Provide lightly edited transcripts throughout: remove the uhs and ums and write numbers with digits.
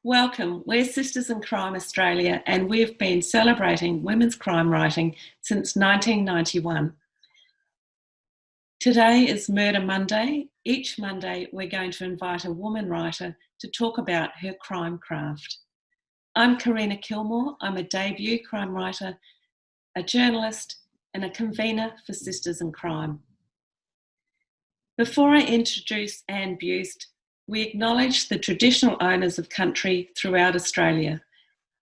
Welcome. We're Sisters in Crime Australia, and we've been celebrating women's crime writing since 1991. Today is Murder Monday. Each Monday, we're going to invite a woman writer to talk about her crime craft. I'm Karina Kilmore. I'm a debut crime writer, a journalist, and a convener for Sisters in Crime. Before I introduce Anne Buist, we acknowledge the traditional owners of country throughout Australia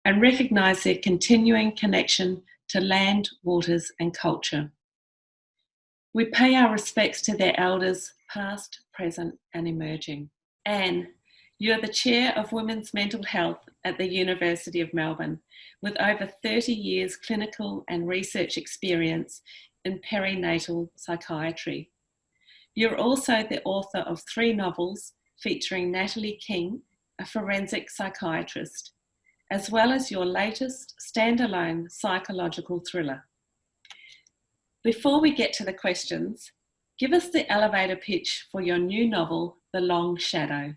and recognise their continuing connection to land, waters and culture. We pay our respects to their elders, past, present and emerging. Anne, you're the Chair of Women's Mental Health at the University of Melbourne, with over 30 years clinical and research experience in perinatal psychiatry. You're also the author of 3 novels featuring Natalie King, a forensic psychiatrist, as well as your latest standalone psychological thriller. Before we get to the questions, give us the elevator pitch for your new novel, The Long Shadow.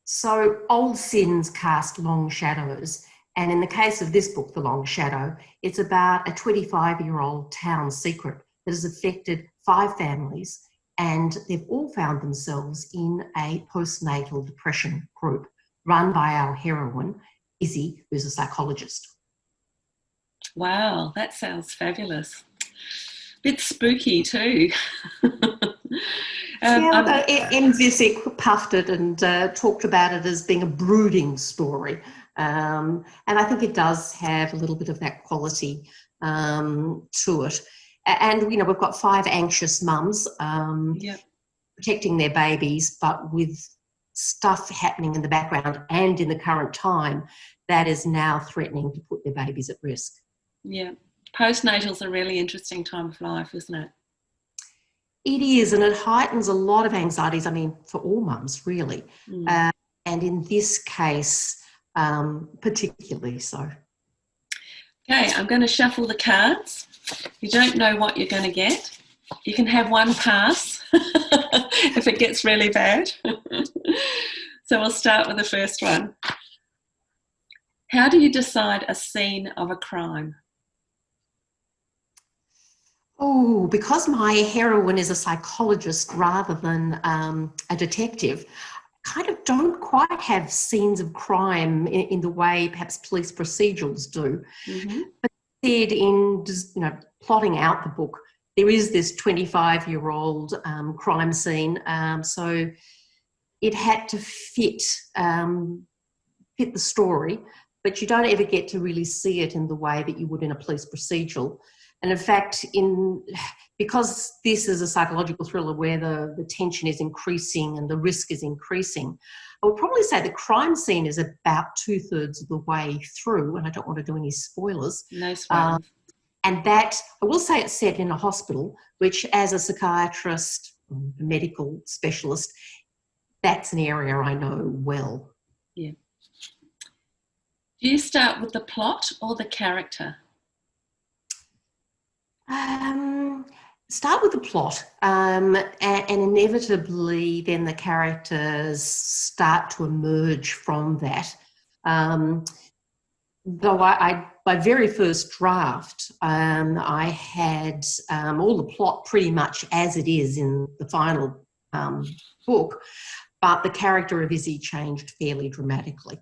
So old sins cast long shadows, and in the case of this book, The Long Shadow, it's about a 25-year-old town secret that has affected 5 families, and they've all found themselves in a postnatal depression group run by our heroine, Izzy, who's a psychologist. Wow, that sounds fabulous. Bit spooky too. Anne Buist puffed it and talked about it as being a brooding story. And I think it does have a little bit of that quality to it. And, you know, we've got 5 anxious mums protecting their babies, but with stuff happening in the background and in the current time that is now threatening to put their babies at risk. Yeah. Postnatal's a really interesting time of life, isn't it? It is, and it heightens a lot of anxieties, I mean, for all mums, really. And in this case, particularly so. Okay, I'm going to shuffle the cards. You don't know what you're going to get. You can have one pass if it gets really bad. So we'll start with the first one. How do you decide a scene of a crime? Oh, because my heroine is a psychologist rather than a detective, I kind of don't quite have scenes of crime in the way perhaps police procedurals do. Mm-hmm. But instead, in plotting out the book, there is this 25-year-old crime scene, so it had to fit the story, but you don't ever get to really see it in the way that you would in a police procedural. And in fact, because this is a psychological thriller where the tension is increasing and the risk is increasing, I would probably say the crime scene is about 2/3 of the way through, and I don't want to do any spoilers. No spoilers. And that, I will say it's set in a hospital, which as a psychiatrist, a medical specialist, that's an area I know well. Yeah. Do you start with the plot or the character? Start with the plot, and inevitably then the characters start to emerge from that. Though my very first draft, I had all the plot pretty much as it is in the final book, but the character of Izzy changed fairly dramatically,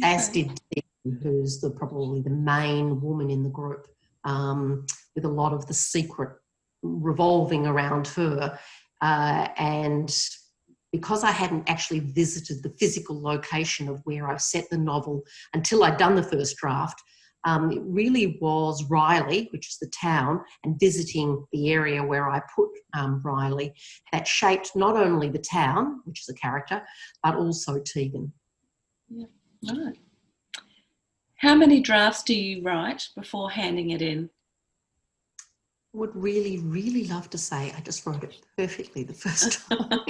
as did Dee, who's probably the main woman in the group, with a lot of the secret revolving around her. And because I hadn't actually visited the physical location of where I've set the novel until I'd done the first draft, it really was Riley, which is the town, and visiting the area where I put Riley that shaped not only the town, which is a character, but also Tegan. Yeah, right. How many drafts do you write before handing it in? Would really, really love to say I just wrote it perfectly the first time.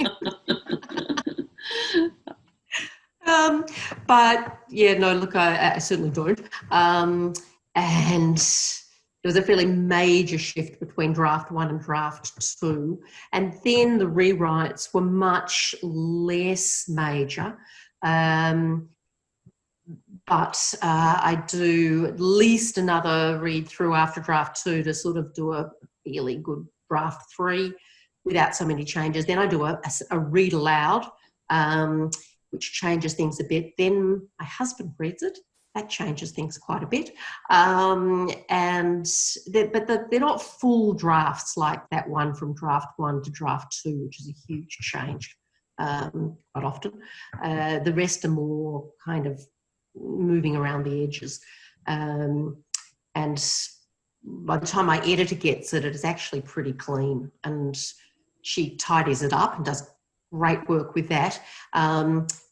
But yeah, no, look, I certainly don't. And there was a fairly major shift between draft 1 and draft 2. And then the rewrites were much less major. but I do at least another read through after draft 2 to sort of do a fairly good draft 3 without so many changes. Then I do a read aloud, which changes things a bit. Then my husband reads it. That changes things quite a bit. They're not full drafts like that one from draft 1 to draft 2, which is a huge change quite often. The rest are more kind of moving around the edges. And by the time my editor gets it, it is actually pretty clean, and she tidies it up and does great work with that.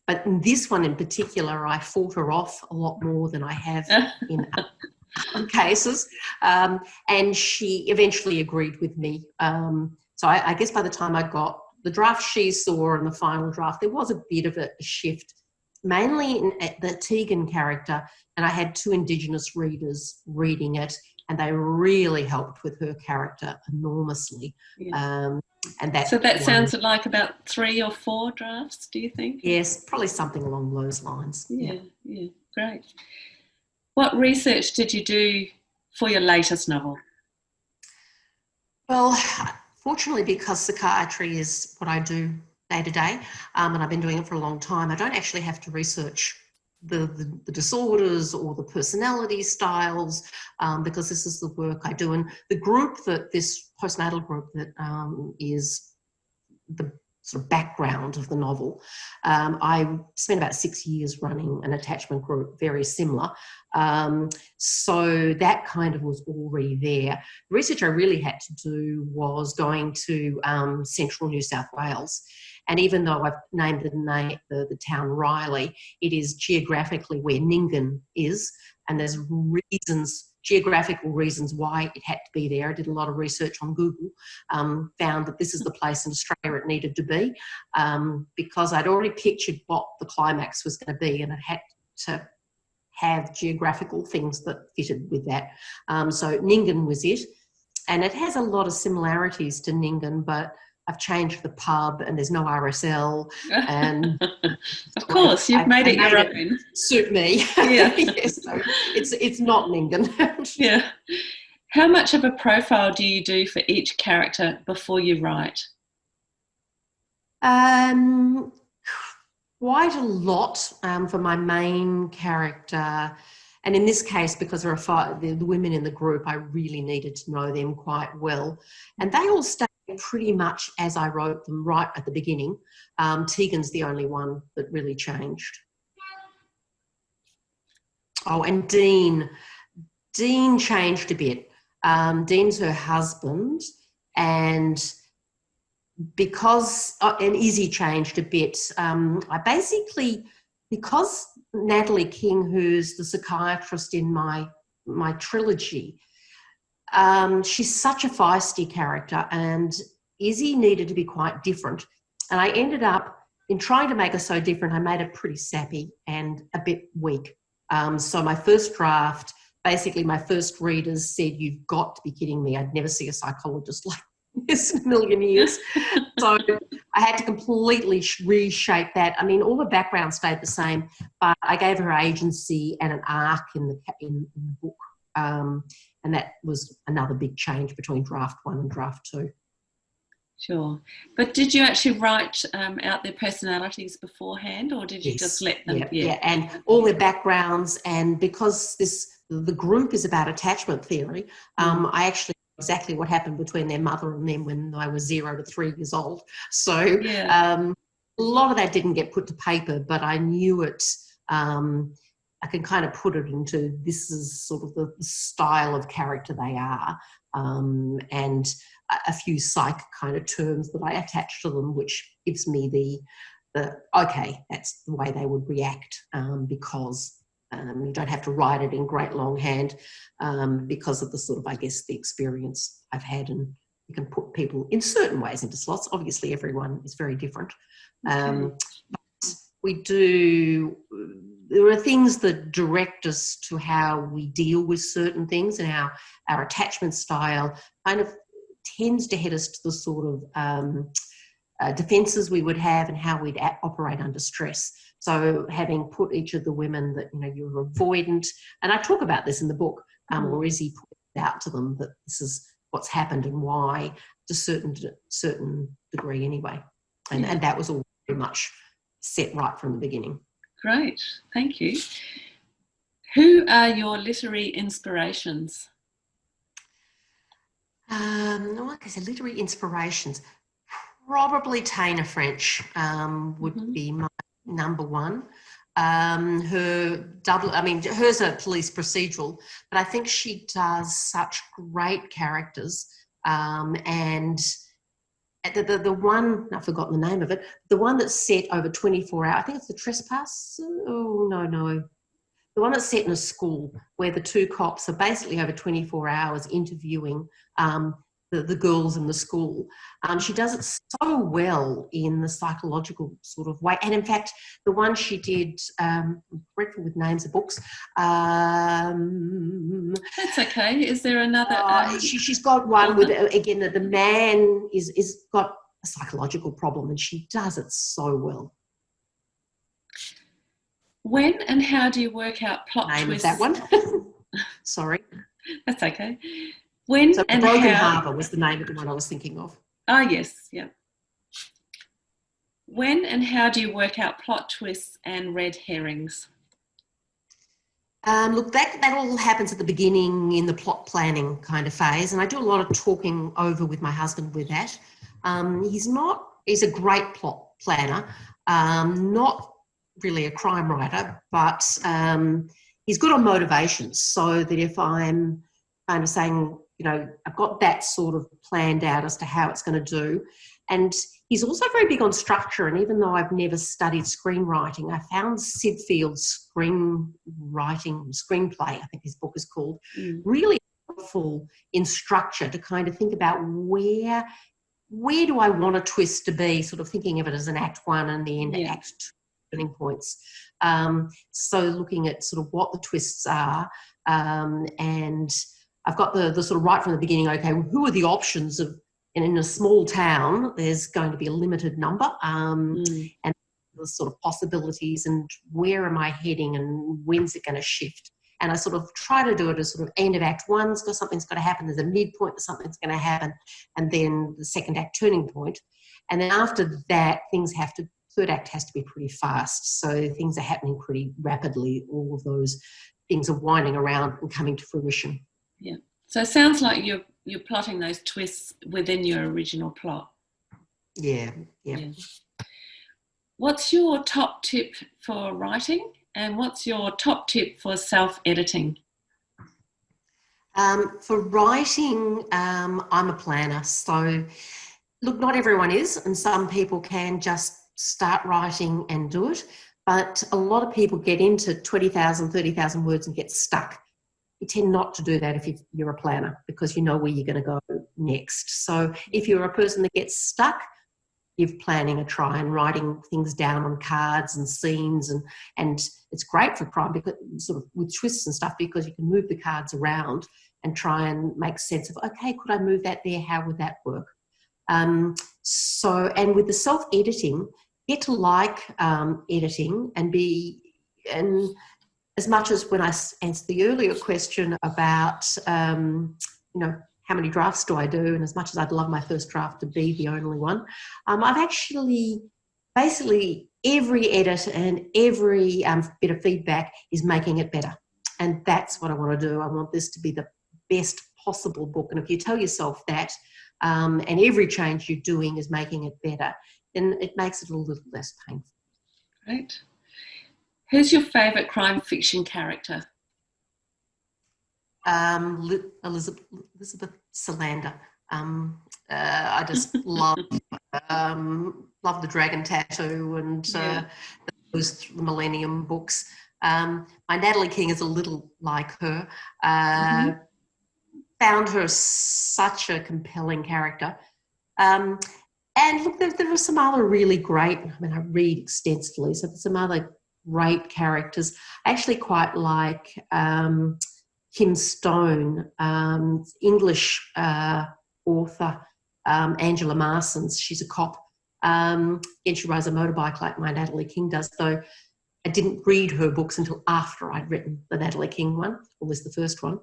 But in this one in particular, I fought her off a lot more than I have in other cases. And she eventually agreed with me. So I guess by the time I got the draft she saw and the final draft, there was a bit of a shift, mainly in the Tegan character. And I had 2 Indigenous readers reading it, and they really helped with her character enormously. Yeah. And that sounds like about 3 or 4 drafts, do you think? Yes, probably something along those lines. Yeah, great. What research did you do for your latest novel? Well, fortunately, because psychiatry is what I do day to day, and I've been doing it for a long time, I don't actually have to research the disorders or the personality styles, because this is the work I do. And the group this postnatal group that is the sort of background of the novel, I spent about 6 years running an attachment group very similar. So that kind of was already there. The research I really had to do was going to central New South Wales. And even though I've named the town Riley, it is geographically where Nyngan is, and there's geographical reasons why it had to be there. I did a lot of research on Google, found that this is the place in Australia it needed to be, because I'd already pictured what the climax was going to be, and it had to have geographical things that fitted with that. So Nyngan was it, and it has a lot of similarities to Nyngan, but I've changed the pub and there's no RSL. And of course, you've made it your own. Suit me. Yeah. Yes, so it's not Nyngan. Yeah. How much of a profile do you do for each character before you write? Quite a lot for my main character. And in this case, because there are the women in the group, I really needed to know them quite well. And they all stay pretty much as I wrote them right at the beginning. Tegan's the only one that really changed. Oh, and Dean changed a bit. Dean's her husband, and and Izzy changed a bit. Because Natalie King, who's the psychiatrist in my trilogy, she's such a feisty character, and Izzy needed to be quite different. And I ended up, in trying to make her so different, I made her pretty sappy and a bit weak. So my first draft, basically my first readers said, "You've got to be kidding me. I'd never see a psychologist like this in a million years." So I had to completely reshape that. I mean, all the background stayed the same, but I gave her agency and an arc in the book. And that was another big change between draft 1 and draft 2. Sure. But did you actually write out their personalities beforehand, or did you just let them? Yeah, and all their backgrounds. And because the group is about attachment theory, I actually know exactly what happened between their mother and them when I was 0 to 3 years old. So a lot of that didn't get put to paper, but I knew it. I can kind of put it into, this is sort of the style of character they are, and a few psych kind of terms that I attach to them, which gives me okay, that's the way they would react, because you don't have to write it in great longhand, because of the sort of, I guess, the experience I've had, and you can put people in certain ways into slots. Obviously, everyone is very different. There are things that direct us to how we deal with certain things, and how our attachment style kind of tends to head us to the sort of defences we would have and how we'd operate under stress. So having put each of the women that, you're avoidant, and I talk about this in the book, or Izzy pointed out to them that this is what's happened and why, to a certain degree anyway. And that was all very much set right from the beginning. Great, thank you. Who are your literary inspirations? Like I said, literary inspirations. Probably Tana French would be my number one. Hers a police procedural, but I think she does such great characters. And the one, I've forgotten the name of it, the one that's set over 24 hours, I think it's The Trespass. Oh, no. The one that's set in a school where the two cops are basically over 24 hours interviewing the girls in the school. She does it so well in the psychological sort of way. And in fact, the one she did, I'm dreadful with names of books. That's okay. Is there another? She's got one with, again, the man is got a psychological problem, and she does it so well. When and how do you work out plot twists? Name of that one. Sorry. That's okay. When so and Broken how... Harbour was the name of the one I was thinking of. Ah, yes, yeah. When and how do you work out plot twists and red herrings? Look, that all happens at the beginning in the plot planning kind of phase, and I do a lot of talking over with my husband with that. He's a great plot planner, not really a crime writer, but he's good on motivations, so that if I'm kind of saying, I've got that sort of planned out as to how it's going to do. And he's also very big on structure. And even though I've never studied screenwriting, I found Sid Field's screenplay, I think his book is called, really helpful in structure to kind of think about where do I want a twist to be, sort of thinking of it as an act one and the end act two turning points. So looking at sort of what the twists are, and I've got the sort of right from the beginning, okay, who are the options of, and in a small town, there's going to be a limited number, and the sort of possibilities and where am I heading and when's it going to shift. And I sort of try to do it as sort of end of act one, something's got to happen, there's a midpoint that something's going to happen, and then the second act turning point. And then after that, third act has to be pretty fast. So things are happening pretty rapidly. All of those things are winding around and coming to fruition. Yeah. So it sounds like you're plotting those twists within your original plot. Yeah. What's your top tip for writing, and what's your top tip for self-editing? For writing, I'm a planner. So, look, not everyone is, and some people can just start writing and do it. But a lot of people get into 20,000, 30,000 words and get stuck. You tend not to do that if you're a planner, because you know where you're going to go next. So if you're a person that gets stuck, give planning a try and writing things down on cards and scenes, and it's great for crime, because sort of with twists and stuff, because you can move the cards around and try and make sense of, okay, could I move that there? How would that work? And with the self-editing, get to like editing and as much as when I answered the earlier question about, how many drafts do I do? And as much as I'd love my first draft to be the only one, I've actually, basically every edit and every bit of feedback is making it better. And that's what I want to do. I want this to be the best possible book. And if you tell yourself that, and every change you're doing is making it better, then it makes it a little less painful. Great. Who's your favourite crime fiction character? Elizabeth Salander. I just love the dragon tattoo and those Millennium books. My Natalie King is a little like her. Found her such a compelling character. And look, there are some other really great, I read extensively, so there's some other great characters. I actually quite like Kim Stone, English author, Angela Marsons. She's a cop. And she rides a motorbike like my Natalie King does, though I didn't read her books until after I'd written the Natalie King one, or was the first one.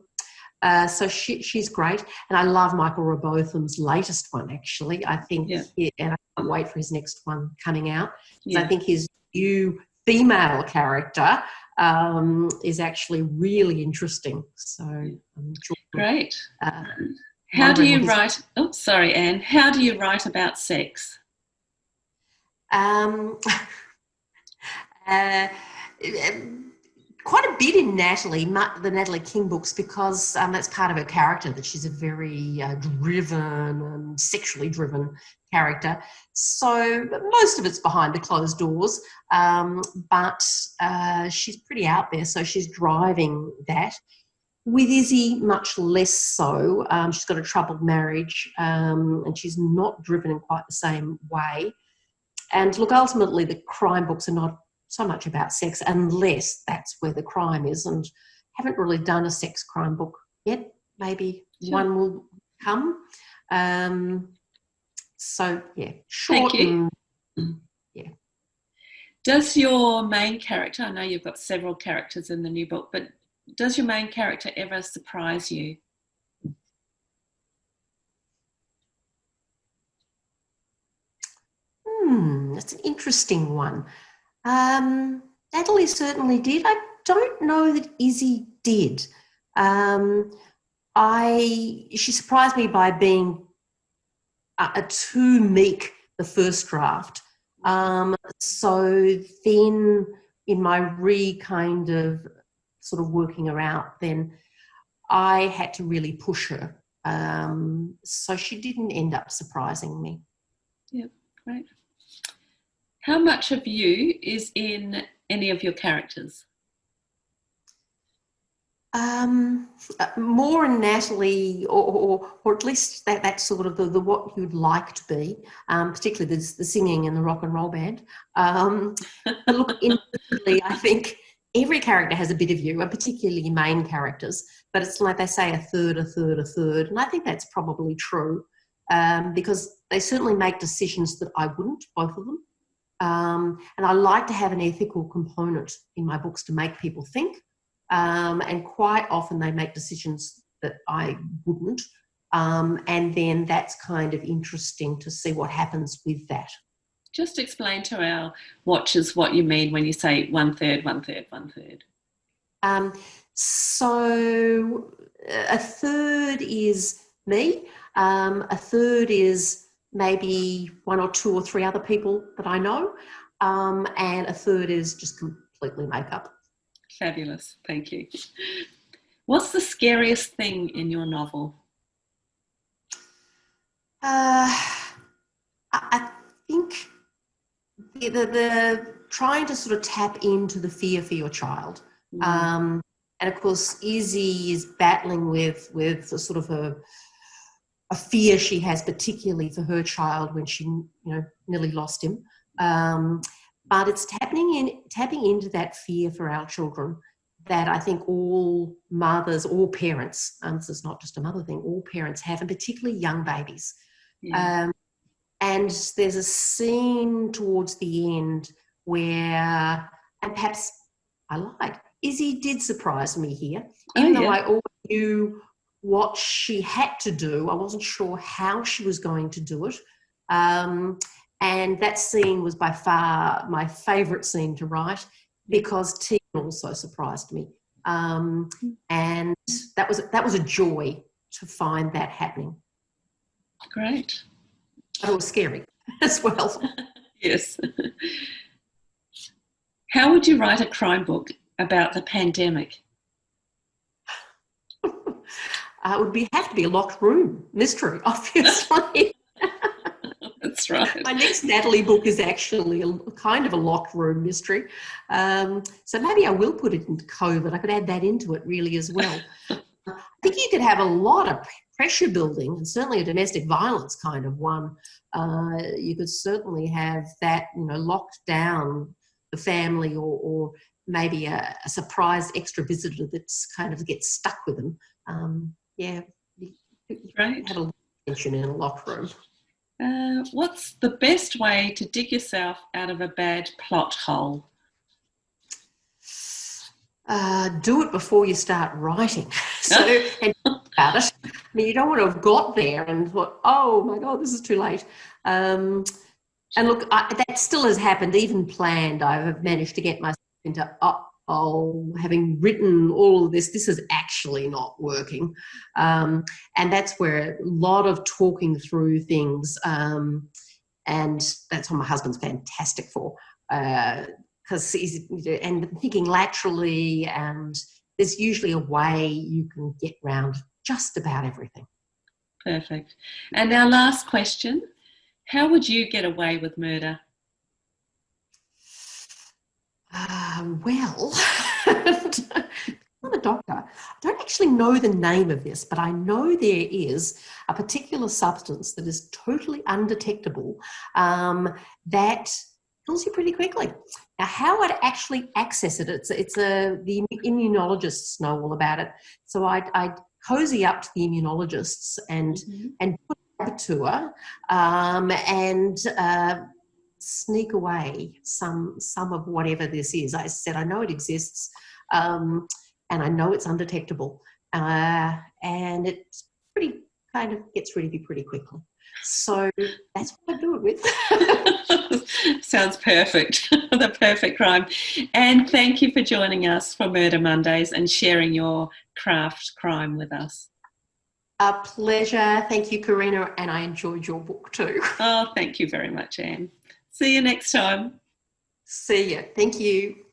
So she's great. And I love Michael Robotham's latest one, actually. I think, and I can't wait for his next one coming out. I think his new female character is actually really interesting. So great. How do you write? Oh, sorry, Anne. How do you write about sex? Quite a bit in Natalie, the Natalie King books, because that's part of her character, that she's a very driven and sexually driven character. So most of it's behind the closed doors, but she's pretty out there, so she's driving that. With Izzy, much less so. She's got a troubled marriage, and she's not driven in quite the same way. And look, ultimately, the crime books are not so much about sex, unless that's where the crime is, and haven't really done a sex crime book yet. Maybe one will come. So, yeah, short. Thank you. Yeah. Does your main character, I know you've got several characters in the new book, but does your main character ever surprise you? That's an interesting one. Natalie certainly did. I don't know that Izzy did. She surprised me by being too meek the first draft. So then in my kind of sort of working her out, then I had to really push her. So she didn't end up surprising me. Yeah, great. How much of you is in any of your characters? More in Natalie, or at least that sort of the what you'd like to be, particularly the singing and the rock and roll band. But look, inevitably, I think every character has a bit of you, and particularly main characters, but it's like they say a third, and I think that's probably true, because they certainly make decisions that I wouldn't, both of them. And I like to have an ethical component in my books to make people think. And quite often they make decisions that I wouldn't. And then that's kind of interesting to see what happens with that. Just explain to our watchers what you mean when you say 1/3, 1/3, 1/3. So a third is me. A third is maybe one or two or three other people that I know. And a third is just completely makeup. Fabulous, thank you. What's the scariest thing in your novel? I think the trying to sort of tap into the fear for your child. And of course, Izzy is battling with a sort of a fear she has, particularly for her child when she, nearly lost him. But it's tapping into that fear for our children that I think all mothers, all parents, this is not just a mother thing, all parents have, and particularly young babies. Yeah. And there's a scene towards the end where, and perhaps I lied, Izzy did surprise me here. Even though I always knew what she had to do, I wasn't sure how she was going to do it. And that scene was by far my favourite scene to write, because Tina also surprised me. And that was a joy to find that happening. Great. But it was scary as well. Yes. How would you write a crime book about the pandemic? It would have to be a locked room mystery, obviously. That's right. My next Natalie book is actually a kind of a locked room mystery. So maybe I will put it into COVID. I could add that into it really as well. I think you could have a lot of pressure building, and certainly a domestic violence kind of one. You could certainly have that, locked down the family, or maybe a surprise extra visitor that's kind of gets stuck with them. You right. have a lot of tension in a locked room. What's the best way to dig yourself out of a bad plot hole? Do it before you start writing. And about it. I mean, you don't want to have got there and thought, oh my God, this is too late. And look, that still has happened, even planned. I have managed to get myself into, having written all of this, this is actually not working. And that's where a lot of talking through things, and that's what my husband's fantastic for, because he's and thinking laterally, and there's usually a way you can get round just about everything. Perfect. And our last question, how would you get away with murder? Well, I'm a doctor. I don't actually know the name of this, but I know there is a particular substance that is totally undetectable that kills you pretty quickly. Now, how I'd actually access it, the immunologists know all about it. So I'd cozy up to the immunologists and put a tour and sneak away some of whatever this is. I said, I know it exists, and I know it's undetectable, and it gets rid of you pretty quickly. So that's what I do it with. Sounds perfect. The perfect crime. And thank you for joining us for Murder Mondays and sharing your craft crime with us. A pleasure. Thank you, Karina, and I enjoyed your book too. Oh, thank you very much, Anne. See you next time. See you. Thank you.